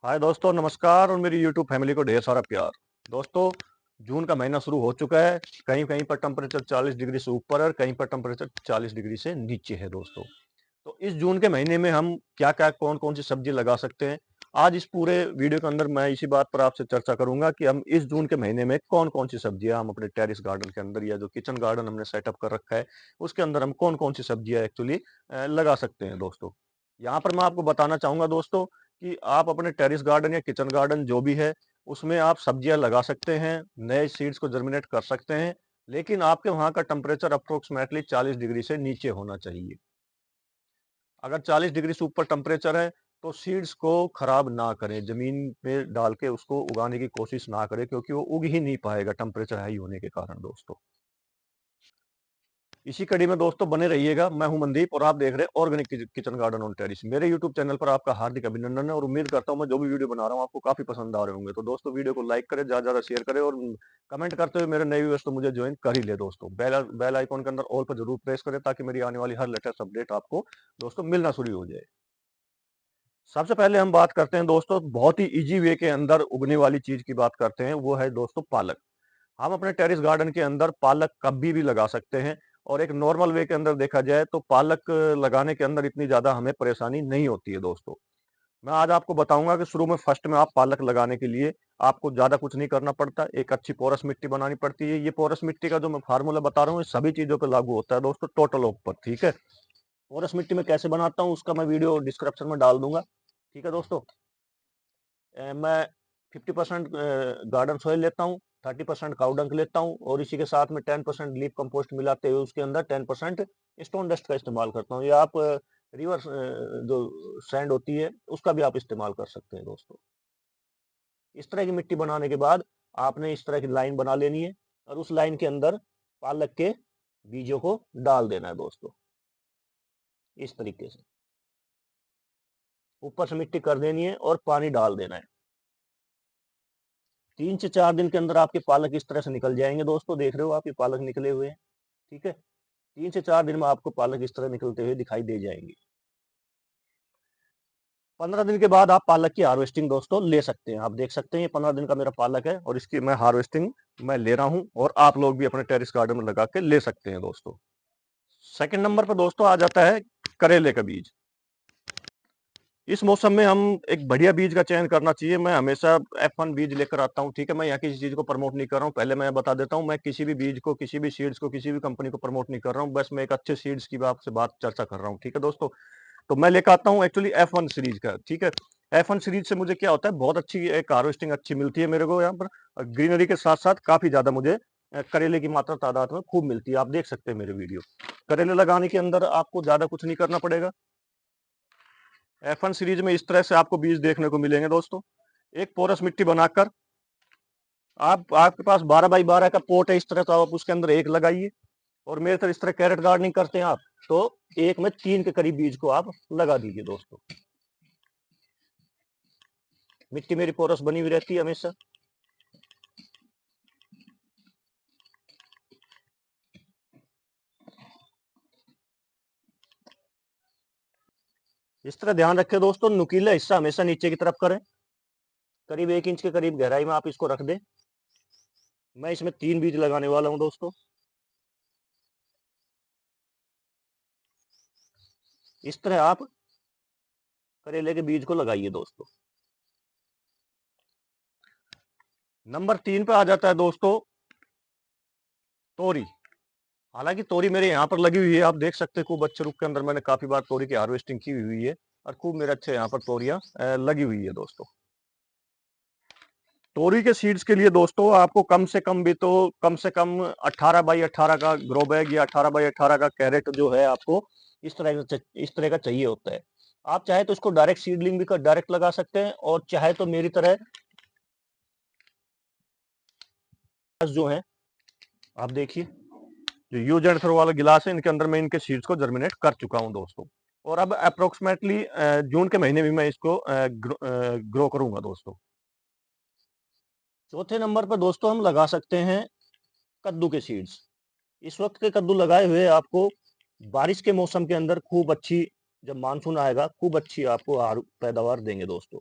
हाय दोस्तों, नमस्कार और मेरी यूट्यूब फैमिली को ढेर सारा प्यार। दोस्तों, जून का महीना शुरू हो चुका है। कहीं कहीं पर टेम्परेचर 40 डिग्री से ऊपर है और कहीं पर टेम्परेचर 40 डिग्री से नीचे है दोस्तों। तो इस जून के महीने में हम क्या क्या कौन कौन सी सब्जी लगा सकते हैं, आज इस पूरे वीडियो के अंदर मैं इसी बात पर आपसे चर्चा करूंगा कि हम इस जून के महीने में कौन कौन सी सब्जियां हम अपने टेरिस गार्डन के अंदर या जो किचन गार्डन हमने सेटअप कर रखा है उसके अंदर हम कौन कौन सी सब्जियां एक्चुअली लगा सकते हैं दोस्तों। यहाँ पर मैं आपको बताना चाहूंगा दोस्तों कि आप अपने टेरिस गार्डन या किचन गार्डन जो भी है उसमें आप सब्जियां लगा सकते हैं, नए सीड्स को जर्मिनेट कर सकते हैं, लेकिन आपके वहां का टेम्परेचर अप्रोक्सीमेटली 40 डिग्री से नीचे होना चाहिए। अगर 40 डिग्री से ऊपर टेम्परेचर है तो सीड्स को खराब ना करें, जमीन में डाल के उसको उगाने की कोशिश ना करें, क्योंकि वो उग ही नहीं पाएगा टेम्परेचर हाई होने के कारण दोस्तों। इसी कड़ी में दोस्तों बने रहिएगा। मैं हूं मनदीप और आप देख रहे हैं organic kitchen garden on terrace. मेरे यूट्यूब चैनल पर आपका हार्दिक अभिनंदन है और उम्मीद करता हूं मैं जो भी वीडियो बना रहा हूं आपको काफी पसंद आ रहे होंगे। तो दोस्तों, वीडियो को लाइक करें, ज्यादा ज्यादा शेयर करें और कमेंट करते हुए मेरे नए व्यूअर्स तो मुझे ज्वाइन कर ही ले दोस्तों। बेल आइकॉन के अंदर ऑल पर जरूर प्रेस करें ताकि मेरी आने वाली हर लेटेस्ट अपडेट आपको दोस्तों मिलना शुरू हो जाए। सबसे पहले हम बात करते हैं दोस्तों, बहुत ही इजी वे के अंदर उगने वाली चीज की बात करते हैं, वो है दोस्तों पालक। हम अपने टेरिस गार्डन के अंदर पालक कभी भी लगा सकते हैं और एक नॉर्मल वे के अंदर देखा जाए तो पालक लगाने के अंदर इतनी ज्यादा हमें परेशानी नहीं होती है दोस्तों। मैं आज आपको बताऊंगा कि शुरू में फर्स्ट में आप पालक लगाने के लिए आपको ज्यादा कुछ नहीं करना पड़ता, एक अच्छी पोरस मिट्टी बनानी पड़ती है। ये पोरस मिट्टी का जो मैं फार्मूला बता रहा हूँ ये सभी चीजों पर लागू होता है दोस्तों, टोटल ऊपर, ठीक है। पोरस मिट्टी में कैसे बनाता हूँ उसका मैं वीडियो डिस्क्रिप्शन में डाल दूंगा, ठीक है दोस्तों। मैं 50% गार्डन सॉइल लेता हूँ, 30% काउ डंक लेता हूँ और इसी के साथ में 10% लीफ कंपोस्ट मिलाते हुए उसके अंदर 10% स्टोन डस्ट का इस्तेमाल करता हूँ, या आप रिवर जो सैंड होती है उसका भी आप इस्तेमाल कर सकते हैं दोस्तों। इस तरह की मिट्टी बनाने के बाद आपने इस तरह की लाइन बना लेनी है और उस लाइन के अंदर पालक के बीजों को डाल देना है दोस्तों, इस तरीके से ऊपर से मिट्टी कर देनी है और पानी डाल देना है। 3 से 4 दिन के अंदर आपके पालक इस तरह से निकल जाएंगे दोस्तों, देख रहे हो आप ये पालक निकले हुए हैं, ठीक है। 3 से 4 दिन में आपको पालक इस तरह निकलते हुए दिखाई दे जाएंगे। 15 दिन के बाद आप पालक की हार्वेस्टिंग दोस्तों ले सकते हैं। आप देख सकते हैं ये 15 दिन का मेरा पालक है और इसकी मैं हार्वेस्टिंग मैं ले रहा हूं और आप लोग भी अपने टेरिस गार्डन में लगा के ले सकते हैं दोस्तों। सेकंड नंबर पर दोस्तों आ जाता है करेले का बीज। इस मौसम में हम एक बढ़िया बीज का चयन करना चाहिए। मैं हमेशा F1 बीज लेकर आता हूँ, ठीक है। मैं यहाँ किसी चीज को प्रमोट नहीं कर रहा हूँ, पहले मैं बता देता हूँ, मैं किसी भी बीज को, किसी भी सीड्स को, किसी भी कंपनी को प्रमोट नहीं कर रहा हूँ, बस मैं एक अच्छे सीड्स की आपसे बात चर्चा कर रहा हूँ, ठीक है दोस्तों। तो मैं लेकर आता हूँ एक्चुअली F1 सीरीज का, ठीक है। F1 सीरीज से मुझे क्या होता है, बहुत अच्छी एक हार्वेस्टिंग अच्छी मिलती है मेरे को यहाँ पर, ग्रीनरी के साथ साथ काफी ज्यादा मुझे करेले की मात्रा तादाद में खूब मिलती है। आप देख सकते हैं मेरे वीडियो। करेले लगाने के अंदर आपको ज्यादा कुछ नहीं करना पड़ेगा। F1 सीरीज में इस तरह से आपको बीज देखने को मिलेंगे दोस्तों। एक पोरस मिट्टी बनाकर आपके पास 12 बाई 12 का पोट है इस तरह, तो आप उसके अंदर एक लगाइए। और मेरे तरह इस तरह कैरेट गार्डनिंग करते हैं आप, तो एक में 3 के करीब बीज को आप लगा दीजिए दोस्तों। मिट्टी मेरी पोरस बनी हुई रहती है हमेशा। इस तरह ध्यान रखें दोस्तों, नुकीला हिस्सा हमेशा नीचे की तरफ करें। करीब 1 इंच के करीब गहराई में आप इसको रख दें। मैं इसमें 3 बीज लगाने वाला हूं दोस्तों। इस तरह आप करेले के बीज को लगाइए दोस्तों। नंबर 3 पे आ जाता है दोस्तों तोरी। हालांकि तोरी मेरे यहाँ पर लगी हुई है, आप देख सकते हैं खूब अच्छे रूप के अंदर मैंने काफी बार तोरी की हार्वेस्टिंग की हुई है और खूब मेरे अच्छे यहाँ पर तोरियां लगी हुई है दोस्तों। तोरी के सीड्स के लिए दोस्तों आपको कम से कम भी तो कम से कम 18 बाई 18 का ग्रो बैग या 18 बाई 18 का कैरेट जो है आपको इस तरह का चाहिए होता है। आप चाहे तो इसको डायरेक्ट सीडलिंग भी कर डायरेक्ट लगा सकते हैं और चाहे तो मेरी तरह जो है आप देखिए, जो यूज एंड थ्रो वाला गिलास है इनके अंदर मैं इनके सीड्स को जर्मिनेट कर चुका हूं दोस्तों। और अब अप्रोक्सीमेटली जून के महीने में मैं इसको ग्रो करूंगा दोस्तों। चौथे नंबर पर दोस्तों हम लगा सकते हैं कद्दू के सीड्स। इस वक्त के कद्दू लगाए हुए आपको बारिश के मौसम के अंदर खूब अच्छी, जब मानसून आएगा खूब अच्छी आपको पैदावार देंगे दोस्तों।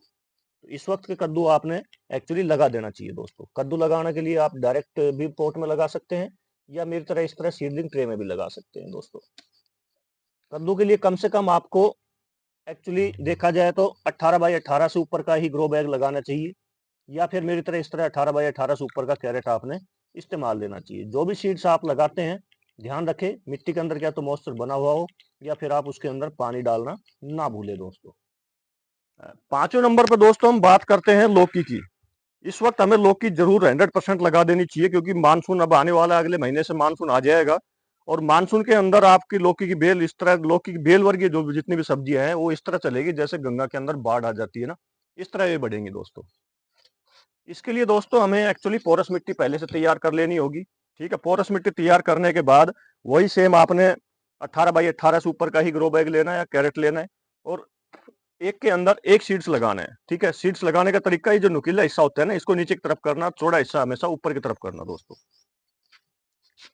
तो इस वक्त के कद्दू आपने एक्चुअली लगा देना चाहिए दोस्तों। कद्दू लगाने के लिए आप डायरेक्ट भी पोट में लगा सकते हैं या मेरी तरह इस तरह सीडलिंग ट्रे में भी लगा सकते हैं दोस्तों। कद्दू के लिए कम से कम आपको एक्चुअली देखा जाए तो 18 बाई 18 से ऊपर का ही ग्रो बैग लगाना चाहिए, या फिर मेरी तरह इस तरह 18 बाई 18 से ऊपर का कैरेट आपने इस्तेमाल लेना चाहिए। जो भी सीड्स आप लगाते हैं ध्यान रखें मिट्टी के अंदर क्या तो मॉइस्चर बना हुआ हो, या फिर आप उसके अंदर पानी डालना ना भूले दोस्तों। पांचवें नंबर पर दोस्तों हम बात करते हैं लौकी की। इस वक्त हमें लौकी जरूर 100% लगा देनी चाहिए, क्योंकि मानसून अब आने वाला है, अगले महीने से मानसून आ जाएगा। और मानसून के अंदर आपकी लौकी की बेल इस तरह, लौकी की बेल वर्गीय जो जितनी भी सब्जियां हैं वो इस तरह चलेगी जैसे गंगा के अंदर बाढ़ आ जाती है ना, इस तरह ये बढ़ेंगी दोस्तों। इसके लिए दोस्तों हमें एक्चुअली पोरस मिट्टी पहले से तैयार कर लेनी होगी। ठीक है, पोरस मिट्टी तैयार करने के बाद वही सेम आपने 18 बाई 18 से ऊपर का ही ग्रो बैग लेना है या कैरेट लेना है, और एक के अंदर एक सीड्स लगाना है। ठीक है, सीड्स लगाने का तरीका ही जो नुकीला हिस्सा होता है ना, इसको नीचे की तरफ करना, चौड़ा हिस्सा हमेशा ऊपर की तरफ करना दोस्तों।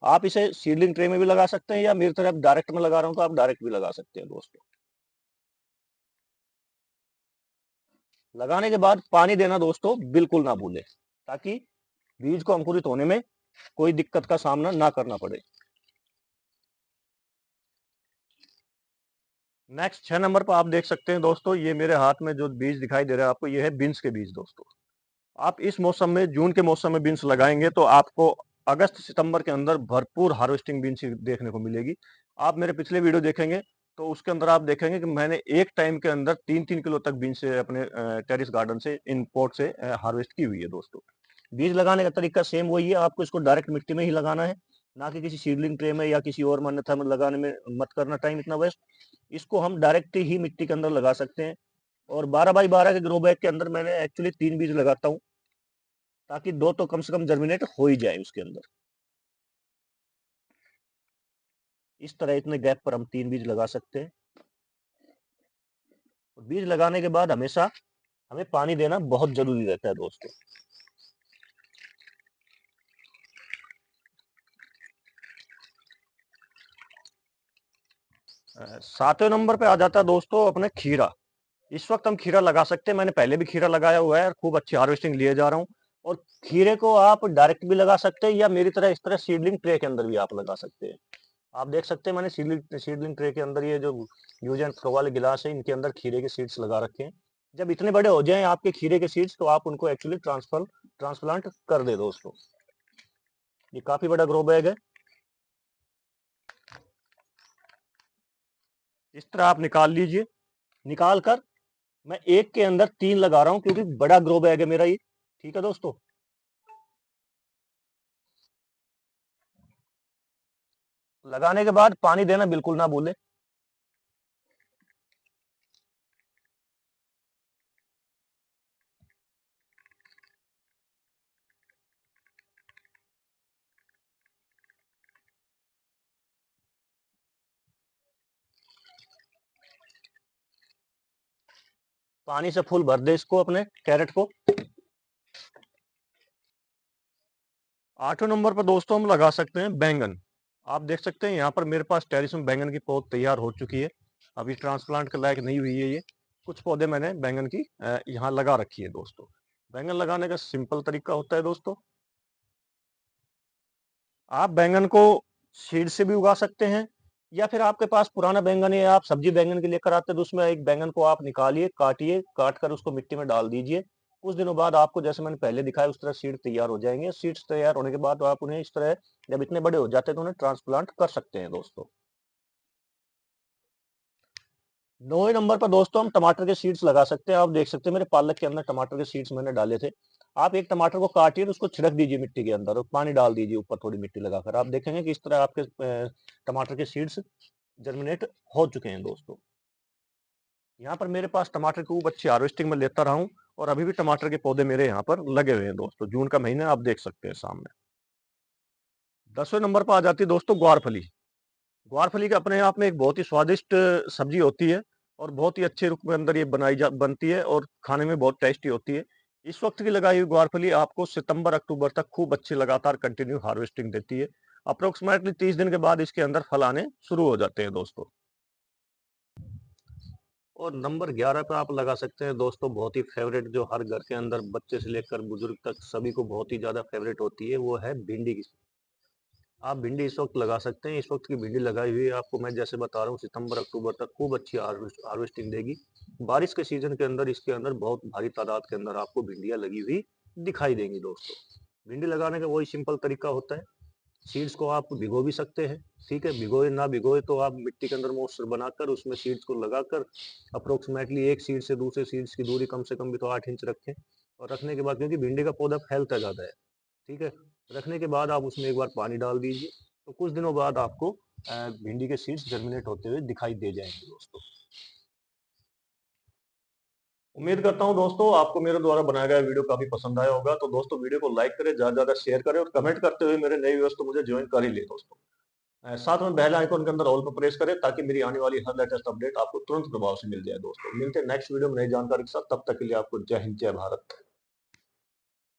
आप इसे सीडलिंग ट्रे में भी लगा सकते हैं, या मेरी तरफ डायरेक्ट में लगा रहा हूं तो आप डायरेक्ट भी लगा सकते हैं दोस्तों। लगाने के बाद पानी देना दोस्तों बिल्कुल ना भूलें, ताकि बीज को अंकुरित होने में कोई दिक्कत का सामना ना करना पड़े। नेक्स्ट 6 नंबर पर आप देख सकते हैं दोस्तों, ये मेरे हाथ में जो बीज दिखाई दे रहा है आपको, ये है बीन्स के बीज दोस्तों। आप इस मौसम में, जून के मौसम में बीन्स लगाएंगे तो आपको अगस्त सितंबर के अंदर भरपूर हार्वेस्टिंग बीन्स देखने को मिलेगी। आप मेरे पिछले वीडियो देखेंगे तो उसके अंदर आप देखेंगे कि मैंने एक टाइम के अंदर 3-3 किलो तक बीन्स से अपने टेरिस गार्डन से, इन पॉट से हार्वेस्ट की हुई है दोस्तों। बीज लगाने का तरीका सेम वही है, आपको इसको डायरेक्ट मिट्टी में ही लगाना है, ना कि किसी सीडलिंग ट्रे में या किसी और मान्यता में लगाने में मत करना टाइम इतना वेस्ट। इसको हम डायरेक्ट ही मिट्टी के अंदर लगा सकते हैं। और 12 बाई 12 के ग्रो बैग के अंदर मैंने एक्चुअली 3 बीज लगाता हूँ, ताकि 2 तो कम से कम जर्मिनेट हो ही जाए उसके अंदर। इस तरह इतने गैप पर हम 3 बीज लगा सकते हैं। और बीज लगाने के बाद हमेशा हमें पानी देना बहुत जरूरी रहता है दोस्तों। सातवें नंबर पे आ जाता है दोस्तों अपने खीरा। इस वक्त हम खीरा लगा सकते हैं, मैंने पहले भी खीरा लगाया हुआ है, खूब अच्छी हार्वेस्टिंग लिए जा रहा हूँ। और खीरे को आप डायरेक्ट भी लगा सकते हैं, या मेरी तरह इस तरह सीडलिंग ट्रे के अंदर भी आप लगा सकते हैं। आप देख सकते हैं मैंने सीडलिंग ट्रे के अंदर ये जो यूज एंड थ्रो वाले गिलास है, इनके अंदर खीरे के सीड्स लगा रखे हैं। जब इतने बड़े हो जाएं आपके खीरे के सीड्स, तो आप उनको एक्चुअली ट्रांसप्लांट कर दे दोस्तों। ये काफी बड़ा ग्रो बैग है, इस तरह आप निकाल लीजिए। निकाल कर मैं एक के अंदर 3 लगा रहा हूं, क्योंकि बड़ा ग्रो बैग है मेरा ये। ठीक है दोस्तों, लगाने के बाद पानी देना बिल्कुल ना भूले। पानी से फुल भर दे इसको, अपने कैरेट को। 8वें नंबर पर दोस्तों हम लगा सकते हैं बैंगन। आप देख सकते हैं यहाँ पर मेरे पास टेरिस में बैंगन की पौध तैयार हो चुकी है। अभी ट्रांसप्लांट के लायक नहीं हुई है ये। कुछ पौधे मैंने बैंगन की यहाँ लगा रखी है दोस्तों। बैंगन लगाने का सिंपल तरीका होता है दोस्तों, आप बैंगन को सीड से भी उगा सकते हैं, या फिर आपके पास पुराना बैंगन है, आप सब्जी बैंगन के लेकर आते हैं, तो उसमें एक बैंगन को आप निकालिए, काटिए, काट कर उसको मिट्टी में डाल दीजिए। कुछ दिनों बाद आपको, जैसे मैंने पहले दिखाया, उस तरह सीड तैयार हो जाएंगे। सीड्स तैयार होने के बाद आप उन्हें इस तरह, जब इतने बड़े हो जाते हैं तो उन्हें ट्रांसप्लांट कर सकते हैं दोस्तों। 9वें नंबर पर दोस्तों हम टमाटर के सीड्स लगा सकते हैं। आप देख सकते हैं मेरे पालक के अंदर टमाटर के सीड्स मैंने डाले थे। आप एक टमाटर को काटिए, उसको छिड़क दीजिए मिट्टी के अंदर, और पानी डाल दीजिए ऊपर थोड़ी मिट्टी लगाकर। आप देखेंगे कि इस तरह आपके टमाटर के सीड्स जर्मिनेट हो चुके हैं दोस्तों। यहाँ पर मेरे पास टमाटर की खूब अच्छी हार्वेस्टिंग में लेता रहा हूँ, और अभी भी टमाटर के पौधे मेरे यहाँ पर लगे हुए हैं दोस्तों। जून का महीना आप देख सकते हैं सामने। 10वें नंबर पर आ जाती है दोस्तों ग्वारफली। ग्वारफली का अपने आप में एक बहुत ही स्वादिष्ट सब्जी होती है, और बहुत ही अच्छे रूप में अंदर ये बनती है, और खाने में बहुत टेस्टी होती है। इस वक्त की लगाई हुई ग्वारफली आपको सितंबर अक्टूबर तक खूब अच्छी लगातार कंटिन्यू हार्वेस्टिंग देती है। अप्रोक्सीमेटली 30 दिन के बाद इसके अंदर फल आने शुरू हो जाते हैं दोस्तों। और नंबर 11 पे आप लगा सकते हैं दोस्तों, बहुत ही फेवरेट, जो हर घर के अंदर बच्चे से लेकर बुजुर्ग तक सभी को बहुत ही ज़्यादा फेवरेट होती है, वो है भिंडी की। आप भिंडी इस वक़्त लगा सकते हैं, इस वक़्त की भिंडी लगाई हुई है आपको मैं जैसे बता रहा हूँ, सितंबर अक्टूबर तक खूब अच्छी हार्वेस्टिंग देगी। बारिश के सीज़न के अंदर इसके अंदर बहुत भारी तादाद के अंदर आपको भिंडियाँ लगी हुई दिखाई देंगी दोस्तों। भिंडी लगाने का वही सिंपल तरीका होता है, सीड्स को आप भिगो भी सकते हैं, ठीक है? भिगोए ना भिगोए तो आप मिट्टी के अंदर मॉइस्चर बनाकर उसमें सीड्स को लगाकर अप्रोक्सिमेटली एक सीड से दूसरे सीड्स की दूरी कम से कम भी तो 8 इंच रखें। और रखने के बाद, क्योंकि भिंडी का पौधा फैलता ज़्यादा है, ठीक है? रखने के बाद आप उसमें एक बार पानी डाल दीजिए, तो कुछ दिनों बाद आपको भिंडी के सीड्स जर्मिनेट होते हुए दिखाई दे जाएँगे दोस्तों। उम्मीद करता हूँ दोस्तों आपको मेरे द्वारा बनाया गया वीडियो काफ़ी पसंद आया होगा। तो दोस्तों वीडियो को लाइक करें, ज़्यादा से ज़्यादा शेयर करें और कमेंट करते हुए मेरे नए व्यूअर्स तो मुझे जॉइन कर ही लें दोस्तों। साथ में बेल आइकन के अंदर ऑल पे प्रेस करें ताकि मेरी आने वाली हर लेटेस्ट अपडेट आपको तुरंत प्रभाव से मिल जाए दोस्तों। मिलते हैं नेक्स्ट वीडियो में नई जानकारी के साथ, तब तक के लिए आपको जय हिंद, जय भारत।